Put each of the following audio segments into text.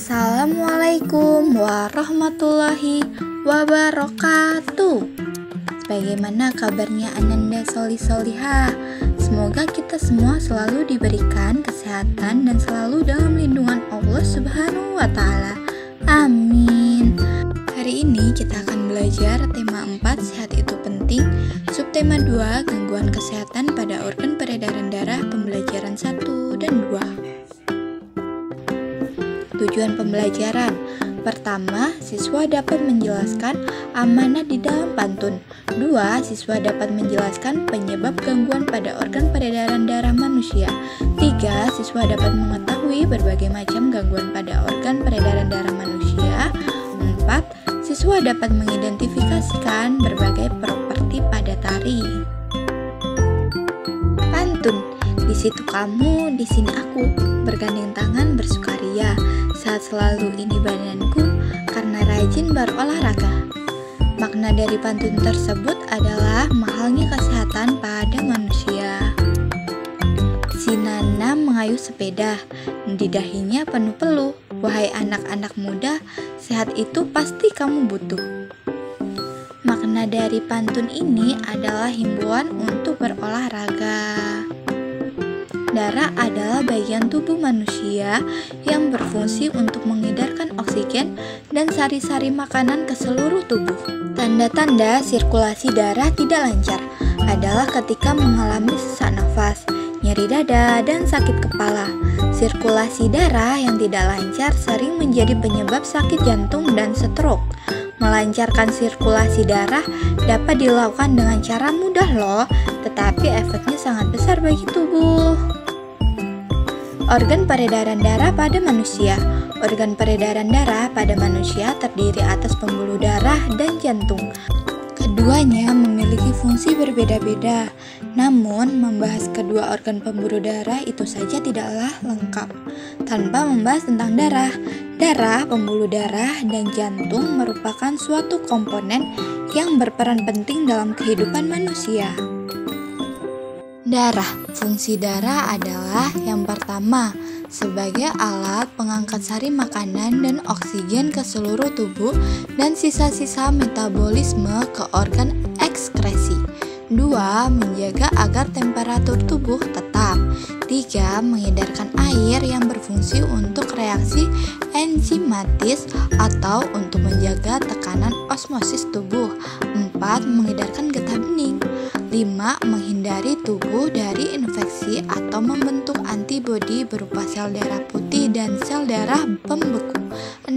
Assalamualaikum warahmatullahi wabarakatuh. Bagaimana kabarnya Ananda Solihah? Semoga kita semua selalu diberikan kesehatan dan selalu dalam lindungan Allah Subhanahu wa Ta'ala. Amin. Hari ini kita akan belajar tema 4, sehat itu penting. Subtema 2, gangguan kesehatan pada organ peredaran darah, pembelajaran 1 dan 2. Tujuan pembelajaran: pertama, siswa dapat menjelaskan amanat di dalam pantun. 2. Siswa dapat menjelaskan penyebab gangguan pada organ peredaran darah manusia. 3. Siswa dapat mengetahui berbagai macam gangguan pada organ peredaran darah manusia. 4. Siswa dapat mengidentifikasikan berbagai properti pada tari. Pantun. Di situ kamu, di sini aku, bergandeng tangan bersukaria. Sehat selalu ini badanku, karena rajin berolahraga. Makna dari pantun tersebut adalah mahalnya kesehatan pada manusia. Si Nana mengayuh sepeda, di dahinya penuh peluh. Wahai anak-anak muda, sehat itu pasti kamu butuh. Makna dari pantun ini adalah himbauan untuk berolahraga. Darah adalah bagian tubuh manusia yang berfungsi untuk mengedarkan oksigen dan sari-sari makanan ke seluruh tubuh. Tanda-tanda sirkulasi darah tidak lancar adalah ketika mengalami sesak nafas, nyeri dada, dan sakit kepala. Sirkulasi darah yang tidak lancar sering menjadi penyebab sakit jantung dan stroke. Melancarkan sirkulasi darah dapat dilakukan dengan cara mudah loh, tetapi efeknya sangat besar bagi tubuh. Organ peredaran darah pada manusia. Organ peredaran darah pada manusia terdiri atas pembuluh darah dan jantung. Keduanya memiliki fungsi berbeda-beda. Namun, membahas kedua organ pembuluh darah itu saja tidaklah lengkap tanpa membahas tentang darah. Darah, pembuluh darah, dan jantung merupakan suatu komponen yang berperan penting dalam kehidupan manusia. Darah. Fungsi darah adalah yang pertama, sebagai alat pengangkat sari makanan dan oksigen ke seluruh tubuh dan sisa-sisa metabolisme ke organ ekskresi. 2. Menjaga agar temperatur tubuh tetap. 3. Mengedarkan air yang berfungsi untuk reaksi enzimatis atau untuk menjaga tekanan osmosis tubuh. 4. Mengedarkan getah bening. 5. Menghindari tubuh dari infeksi atau membentuk antibodi berupa sel darah putih dan sel darah pembeku. 6.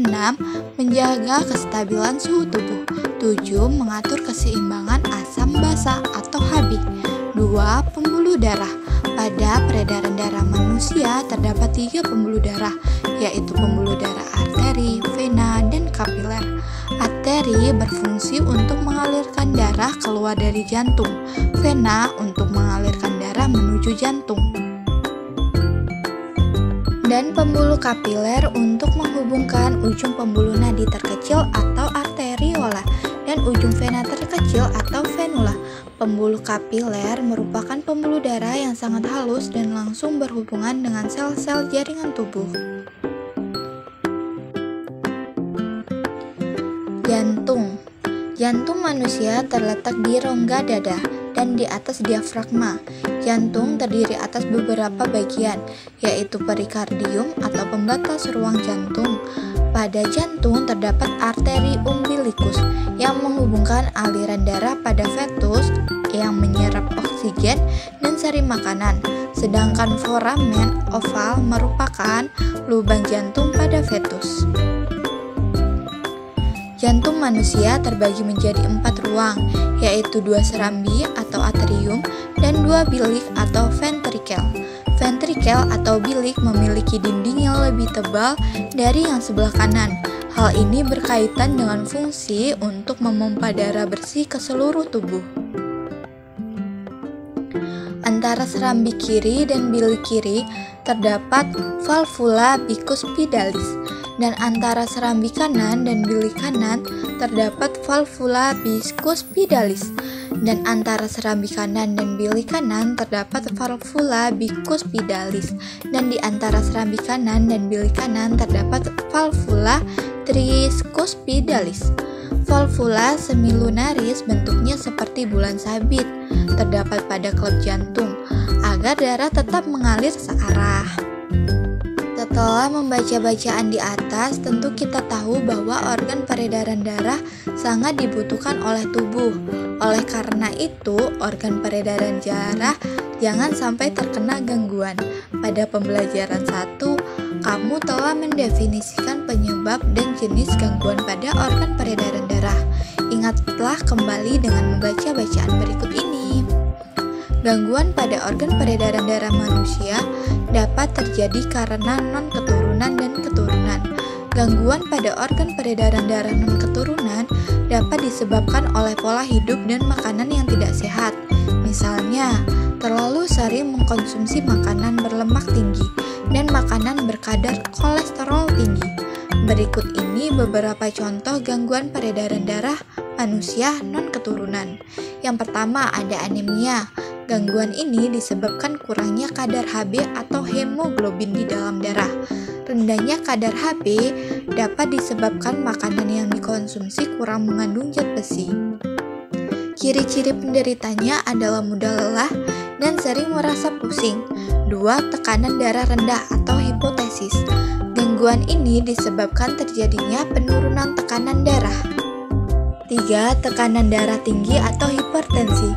Menjaga kestabilan suhu tubuh. 7. Mengatur keseimbangan asam basa atau Hb. 2. Pembuluh darah. Pada peredaran darah manusia terdapat 3 pembuluh darah, yaitu pembuluh darah arteri, vena, dan kapiler. Arteri berfungsi untuk mengalirkan darah keluar dari jantung, vena untuk mengalirkan darah menuju jantung, dan pembuluh kapiler untuk menghubungkan ujung pembuluh nadi terkecil atau arteriola dan ujung vena terkecil atau venula. Pembuluh kapiler merupakan pembuluh darah yang sangat halus dan langsung berhubungan dengan sel-sel jaringan tubuh. Jantung. Jantung manusia terletak di rongga dada dan di atas diafragma. Jantung terdiri atas beberapa bagian, yaitu perikardium atau pembatas ruang jantung. Pada jantung terdapat arteri umbilikus yang menghubungkan aliran darah pada fetus yang menyerap oksigen dan sari makanan, sedangkan foramen oval merupakan lubang jantung pada fetus. Jantung manusia terbagi menjadi 4 ruang, yaitu 2 serambi atau atrium dan 2 bilik atau ventrikel. Ventrikel atau bilik memiliki dinding yang lebih tebal dari yang sebelah kanan. Hal ini berkaitan dengan fungsi untuk memompa darah bersih ke seluruh tubuh. Antara serambi kiri dan bilik kiri terdapat valvula bicuspidalis, dan antara serambi kanan dan bilik kanan terdapat valvula bicuspidalis. dan antara serambi kanan dan bili kanan terdapat valvula bicuspidalis, dan di antara serambi kanan dan bili kanan terdapat valvula tricuspidalis. Valvula semilunaris bentuknya seperti bulan sabit, terdapat pada klep jantung, agar darah tetap mengalir searah. Setelah membaca bacaan di atas, tentu kita tahu bahwa organ peredaran darah sangat dibutuhkan oleh tubuh. Oleh karena itu, organ peredaran darah jangan sampai terkena gangguan. Pada pembelajaran 1, kamu telah mendefinisikan penyebab dan jenis gangguan pada organ peredaran darah. Ingatlah kembali dengan membaca bacaan berikut ini. Gangguan pada organ peredaran darah manusia dapat terjadi karena non-keturunan dan keturunan. Gangguan pada organ peredaran darah non-keturunan dapat disebabkan oleh pola hidup dan makanan yang tidak sehat. Misalnya, terlalu sering mengkonsumsi makanan berlemak tinggi dan makanan berkadar kolesterol tinggi. Berikut ini beberapa contoh gangguan peredaran darah manusia non-keturunan. Yang pertama ada anemia. Gangguan ini disebabkan kurangnya kadar Hb atau hemoglobin di dalam darah. Rendahnya kadar Hb dapat disebabkan makanan yang dikonsumsi kurang mengandung zat besi. Ciri-ciri penderitanya adalah mudah lelah dan sering merasa pusing. 2. Tekanan darah rendah atau hipotesis. Gangguan ini disebabkan terjadinya penurunan tekanan darah. 3. Tekanan darah tinggi atau hipertensi.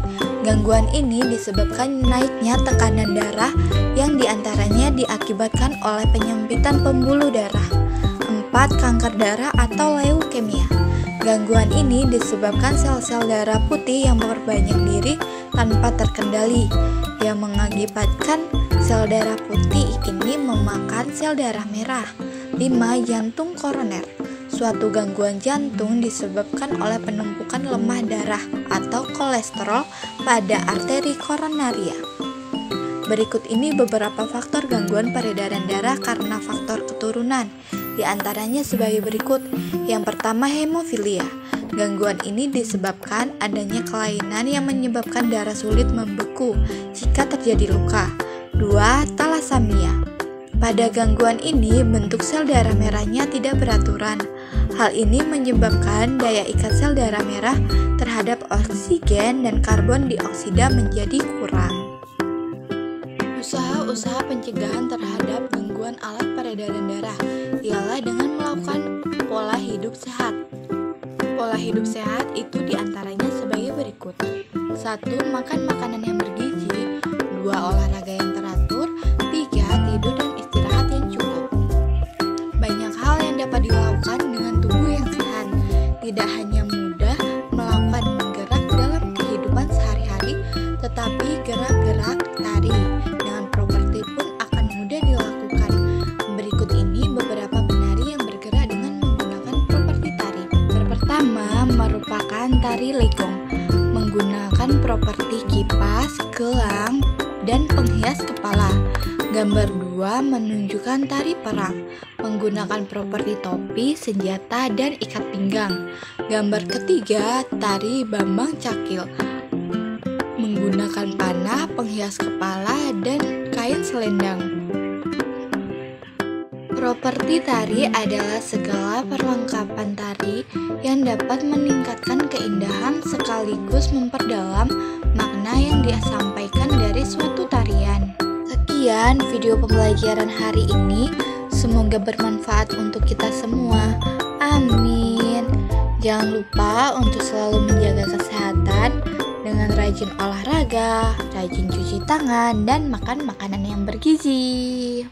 Gangguan ini disebabkan naiknya tekanan darah yang diantaranya diakibatkan oleh penyempitan pembuluh darah. 4. Kanker darah atau leukemia. Gangguan ini disebabkan sel-sel darah putih yang memperbanyak diri tanpa terkendali, yang mengakibatkan sel darah putih ini memakan sel darah merah. 5. Jantung koroner. Suatu gangguan jantung disebabkan oleh penumpukan lemah darah atau kolesterol pada arteri koronaria. Berikut ini beberapa faktor gangguan peredaran darah karena faktor keturunan. Di antaranya sebagai berikut. Yang pertama, hemofilia. Gangguan ini disebabkan adanya kelainan yang menyebabkan darah sulit membeku jika terjadi luka. 2. Talasemia. Pada gangguan ini, bentuk sel darah merahnya tidak beraturan. Hal ini menyebabkan daya ikat sel darah merah terhadap oksigen dan karbon dioksida menjadi kurang. Usaha-usaha pencegahan terhadap gangguan alat peredaran darah ialah dengan melakukan pola hidup sehat. Pola hidup sehat itu diantaranya sebagai berikut. 1. Makan makanan yang bergizi. 2. Olahraga yang teratur. 3. Tidur dan istirahat yang cukup. Banyak hal yang dapat dilakukan dengan tubuh yang sehat. Tidak hanya mudah melakukan gerak dalam kehidupan sehari-hari, tetapi gerak-gerak tari dengan properti pun akan mudah dilakukan. Berikut ini beberapa penari yang bergerak dengan menggunakan properti tari. Pertama merupakan tari legong, menggunakan properti kipas, gelang, dan penghias kepala. Gambar 2 menunjukkan tari perang, menggunakan properti topi, senjata, dan ikat pinggang. Gambar ketiga, tari Bambang Cakil, menggunakan panah, penghias kepala, dan kain selendang. Properti tari adalah segala perlengkapan tari yang dapat meningkatkan keindahan sekaligus memperdalam makna yang disampaikan dari suatu tarian. Sekian video pembelajaran hari ini, semoga bermanfaat untuk kita semua. Amin. Jangan lupa untuk selalu menjaga kesehatan dengan rajin olahraga, rajin cuci tangan, dan makan makanan yang bergizi.